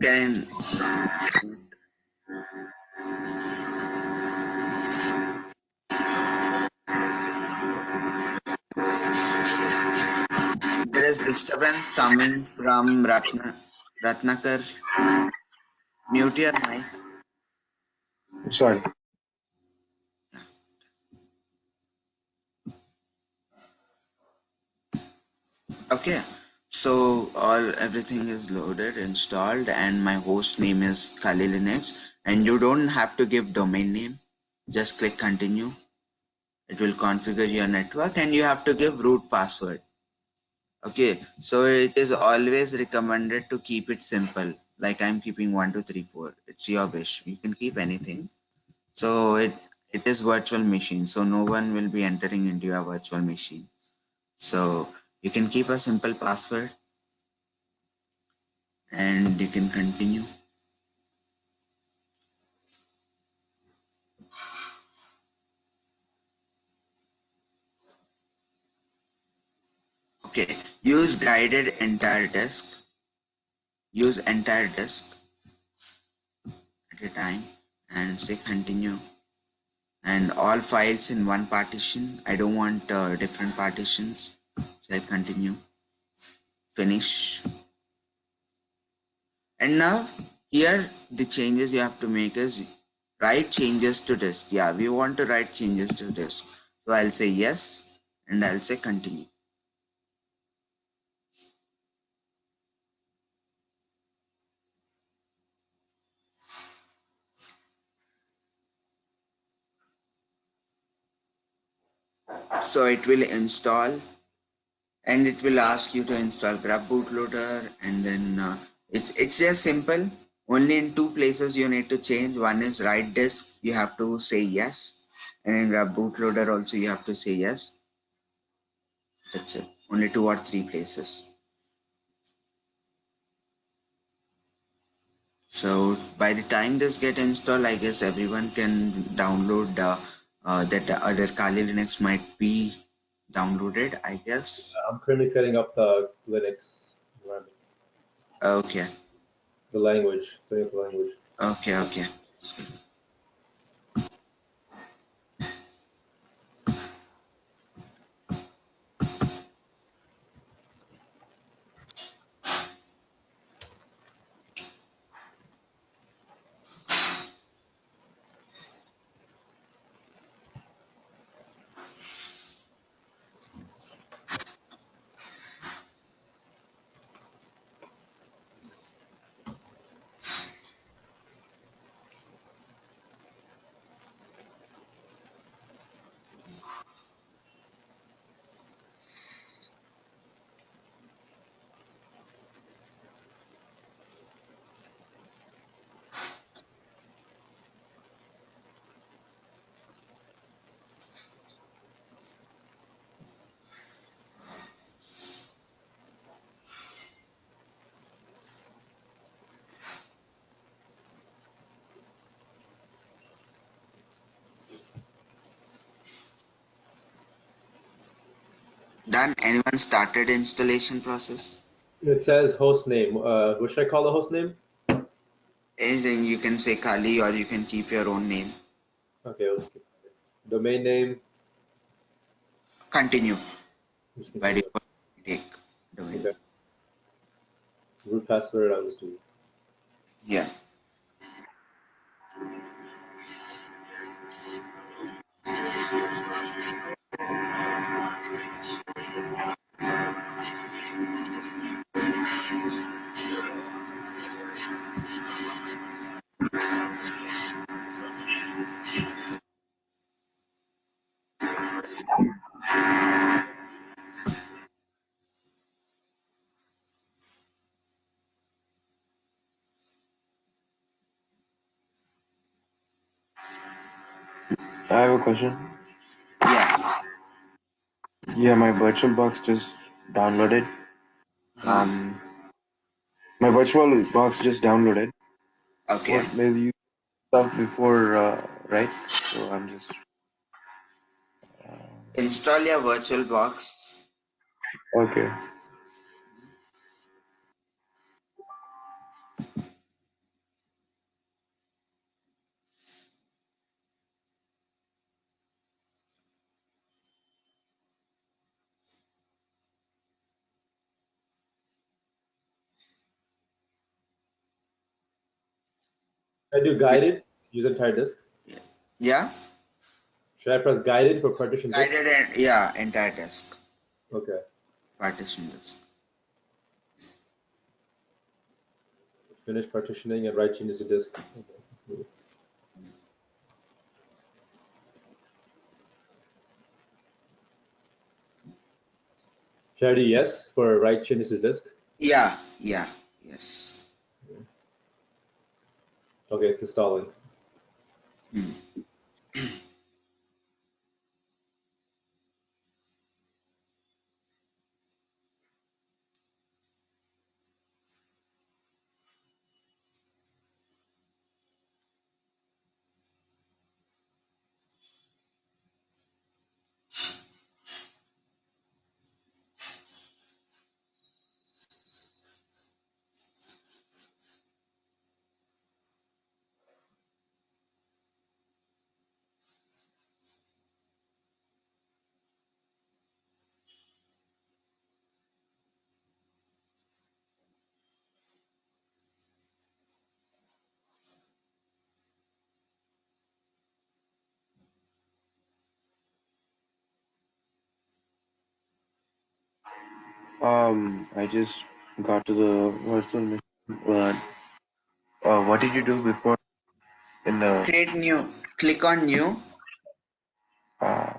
Can there is disturbance coming from Ratnakar? Mute your mic. Sorry. Okay. So everything is loaded, installed, and my host name is Kali Linux. And you don't have to give domain name. Just click continue. It will configure your network, and you have to give root password. Okay, so it is always recommended to keep it simple. Like I'm keeping 1234. It's your wish. You can keep anything. So it is virtual machine. So no one will be entering into your virtual machine. So you can keep a simple password and you can continue. Okay, use guided entire disk. Use entire disk at a time and say continue. And all files in one partition. I don't want different partitions. So I continue. Finish. And now here the changes you have to make is write changes to disk. Yeah, we want to write changes to disk. So I'll say yes and I'll say continue. So it will install and it will ask you to install grub bootloader, and then it's just simple. Only in two places you need to change. One is write disk, you have to say yes, and in grub bootloader also you have to say yes. That's it. Only 2 or 3 places. So by the time this get installed, I guess everyone can download that other Kali Linux might be downloaded, I guess. I'm currently setting up the Linux environment. Okay. The language, setting up the language. Okay. Done. Anyone started installation process? It says host name. What should I call the host name? Anything, you can say Kali or you can keep your own name. Okay, let's keep it. Domain name. Continue. Just By continue. default, take domain. Okay. Root password, I'll just do. Yeah. I have a question. Yeah. Yeah, my virtual box just downloaded. Huh. My virtual box just downloaded. Okay. What will you stuff before, right? So I'm just. Install your virtual box. Okay. I do guided, use entire disk. Yeah, Should I press guided for partition disk? guided and yeah, entire disk, Okay. partition disk. Finish partitioning and write changes to disk. Okay. Should I do yes for write changes to disk? Yeah, yeah, yes. Okay, it's installing. Hmm. I just got to the virtual machine. What did you do before in the Create new. Click on new. uh,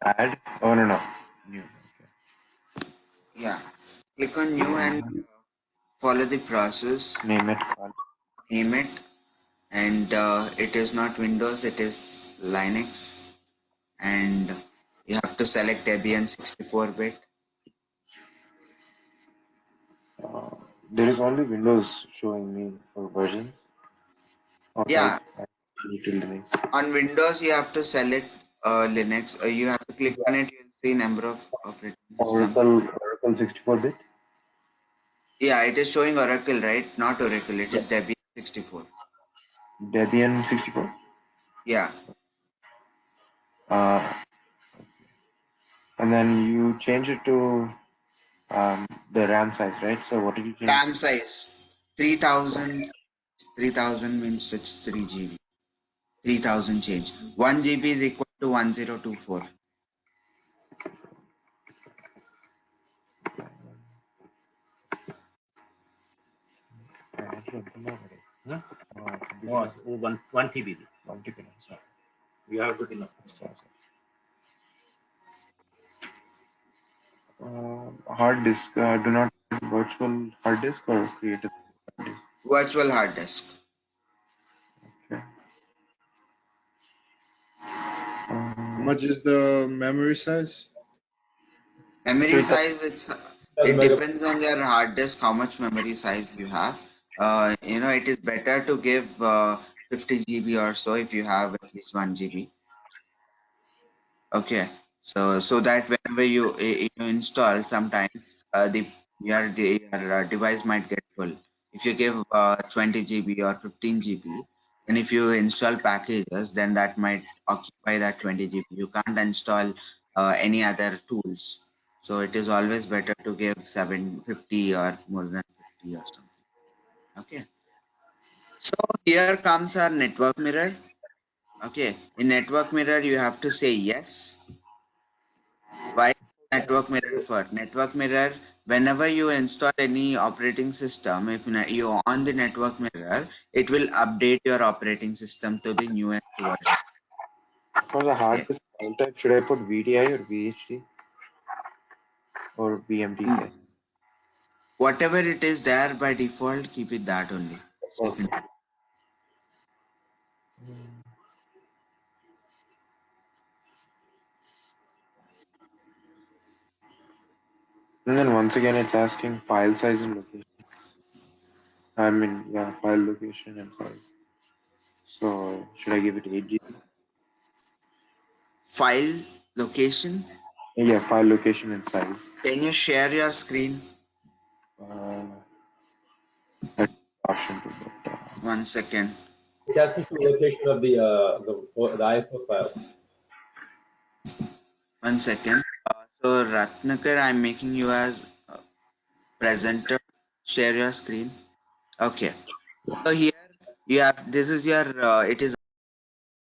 add? Oh no no, new. Yeah, click on new and Okay. follow the process. Name it. Name it, and it is not Windows. It is Linux, and you have to select Debian 64-bit. Uh, there is only Windows showing me for versions, or Yeah, I need to Linux. on Windows you have to select Linux. You have to click on it. You'll see number of operating systems. Oracle 64-bit. Yeah, it is showing Oracle, right? Not Oracle. It is Debian 64. Debian 64. Yeah, Uh, and then you change it to the RAM size, right? So what did you change? RAM size 3000. 3000 means it's 3 GB. 3000 change. 1 GB is equal to 1024. Huh? One TB. 1 TB. Sorry. You have good enough. Sorry. Hard disk. Do not virtual hard disk or create a hard disk. Virtual hard disk. Okay. How much is the memory size? Memory size, it 1000 megabytes. depends on your hard disk, how much memory size you have. It is better to give 50 GB or so if you have at least 1 GB. Okay, so that whenever you install, sometimes your device might get full. If you give 20 GB or 15 GB, and if you install packages, then that might occupy that 20 GB. You can't install any other tools. So it is always better to give 750 or more than 50 or something. Okay. So here comes our network mirror. Okay. In network mirror, you have to say yes. Why network mirror for? Network mirror, whenever you install any operating system, if you on the network mirror, it will update your operating system to the newest version. For the hard Okay. disk file type, should I put VDI or VHD or Mm. VMDK? Whatever it is there by default, keep it that only. Second. Okay. And then once again, it's asking file size and location. I mean, yeah, file location and size. So should I give it 8 GB? File location. Yeah, file location and size. Can you share your screen? Uh, that's option to but 1 second. It's asking for the location of the ISO file. 1 second. So Ratnakar, I'm making you as presenter. Share your screen. Okay. So here you have, this is your it is